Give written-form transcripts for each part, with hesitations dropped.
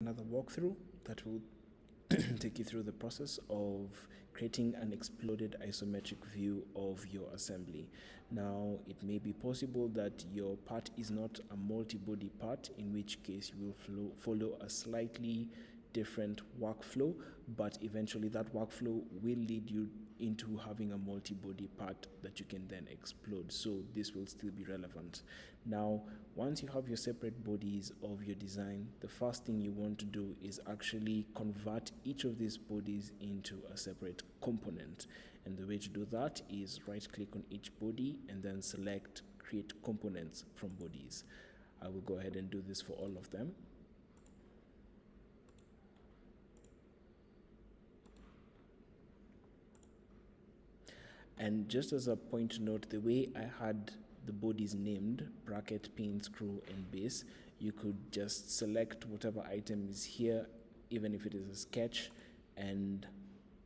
Another walkthrough that will take you through the process of creating an exploded isometric view of your assembly. Now, it may be possible that your part is not a multi-body part, in which case you will follow a slightly different workflow, but eventually that workflow will lead you into having a multi-body part that you can then explode. So this will still be relevant. Now, once you have your separate bodies of your design, the first thing you want to do is actually convert each of these bodies into a separate component. And the way to do that is right-click on each body and then select Create Components from Bodies. I will go ahead and do this for all of them. And just as a point to note, the way I had the bodies named, bracket, pin, screw, and base, you could just select whatever item is here, even if it is a sketch, and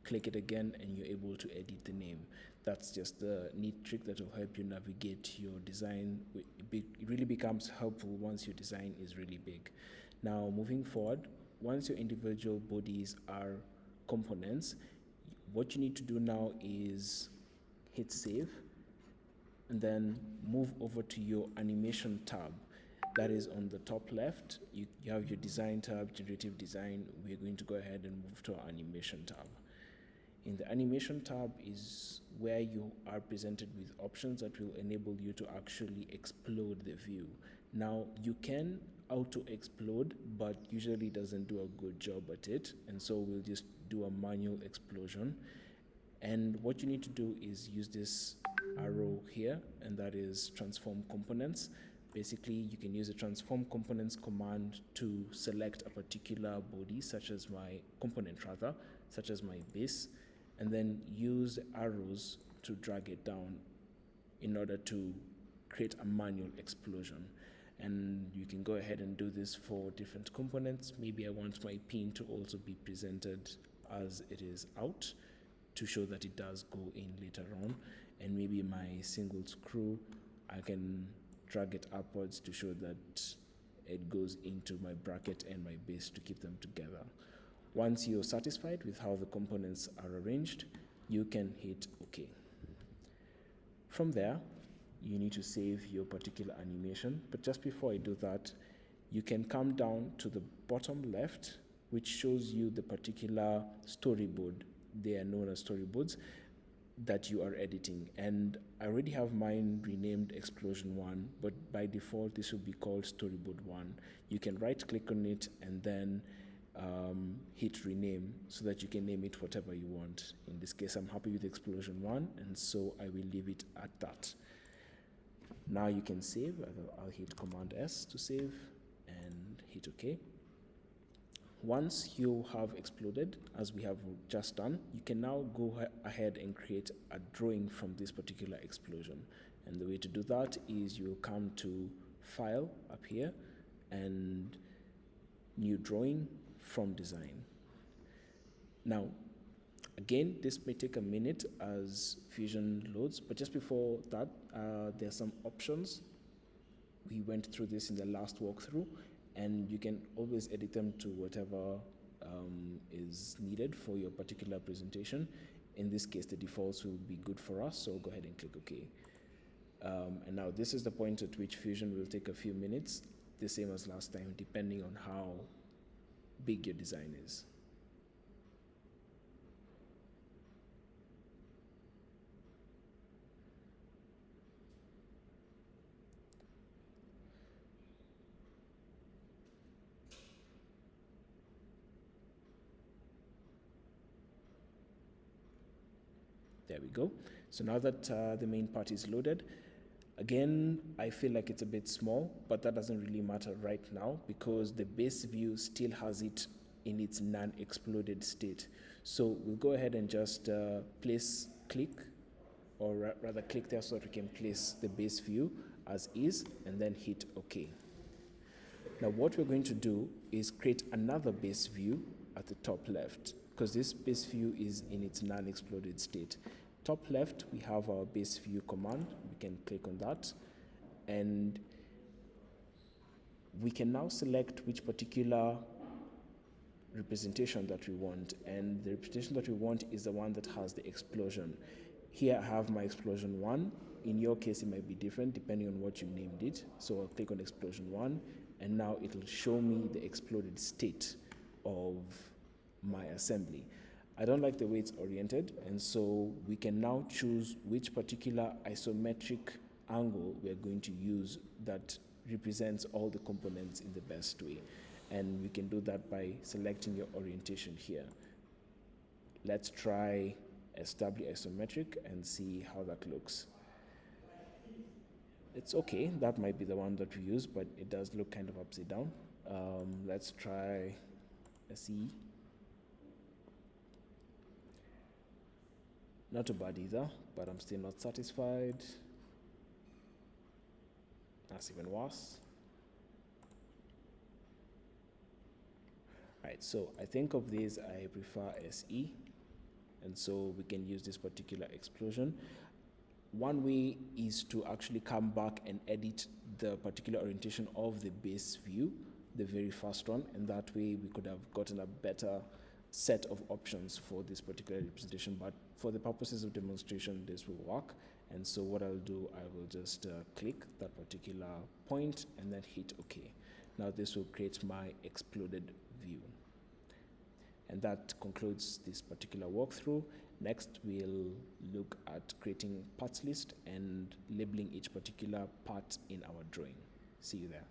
click it again, and you're able to edit the name. That's just a neat trick that will help you navigate your design. It really becomes helpful once your design is really big. Now, moving forward, once your individual bodies are components, what you need to do now is hit save, and then move over to your animation tab. That is on the top left. You have your design tab, generative design. We're going to go ahead and move to our animation tab. In the animation tab is where you are presented with options that will enable you to actually explode the view. Now, you can auto explode, but usually doesn't do a good job at it, and so we'll just do a manual explosion. And what you need to do is use this arrow here, and that is transform components. Basically, you can use the transform components command to select a particular body, such as my base, and then use the arrows to drag it down in order to create a manual explosion. And you can go ahead and do this for different components. Maybe I want my pin to also be presented as it is out, to show that it does go in later on. And maybe my single screw, I can drag it upwards to show that it goes into my bracket and my base to keep them together. Once you're satisfied with how the components are arranged, you can hit OK. From there, you need to save your particular animation. But just before I do that, you can come down to the bottom left, which shows you the particular storyboard. They are known as storyboards that you are editing, and I already have mine renamed Explosion 1, but by default this will be called Storyboard 1. You can right click on it and then hit rename so that you can name it whatever you want. In this case, I'm happy with Explosion 1, and so I will leave it at that. Now you can save. I'll hit Command S to save and hit OK. Once you have exploded, as we have just done, you can now go ahead and create a drawing from this particular explosion. And the way to do that is you'll come to File up here and New Drawing from Design. Now, again, this may take a minute as Fusion loads, but just before that, there are some options. We went through this in the last walkthrough, and you can always edit them to whatever is needed for your particular presentation. In this case, the defaults will be good for us, so go ahead and click OK. And now this is the point at which Fusion will take a few minutes, the same as last time, depending on how big your design is. There we go. So now that the main part is loaded, again, I feel like it's a bit small, but that doesn't really matter right now because the base view still has it in its non-exploded state. So we'll go ahead and just click there so that we can place the base view as is, and then hit OK. Now what we're going to do is create another base view at the top left, because this base view is in its non-exploded state. Top left, we have our base view command. We can click on that, and we can now select which particular representation that we want, and the representation that we want is the one that has the explosion. Here I have my explosion 1. In your case it might be different depending on what you named it. So I'll click on explosion 1, and now it'll show me the exploded state of my assembly. I don't like the way it's oriented, and so we can now choose which particular isometric angle we're going to use that represents all the components in the best way. And we can do that by selecting your orientation here. Let's try SW isometric and see how that looks. It's okay, that might be the one that we use, but it does look kind of upside down. Let's try SE. Not too bad either, but I'm still not satisfied. That's even worse. Right, so I think of this, I prefer SE, and so we can use this particular explosion. One way is to actually come back and edit the particular orientation of the base view, the very first one, and that way we could have gotten a better set of options for this particular representation, but for the purposes of demonstration this will work. And so what I'll do, I will just click that particular point and then hit OK. Now this will create my exploded view. And that concludes this particular walkthrough. Next, we'll look at creating parts list and labeling each particular part in our drawing. See you there.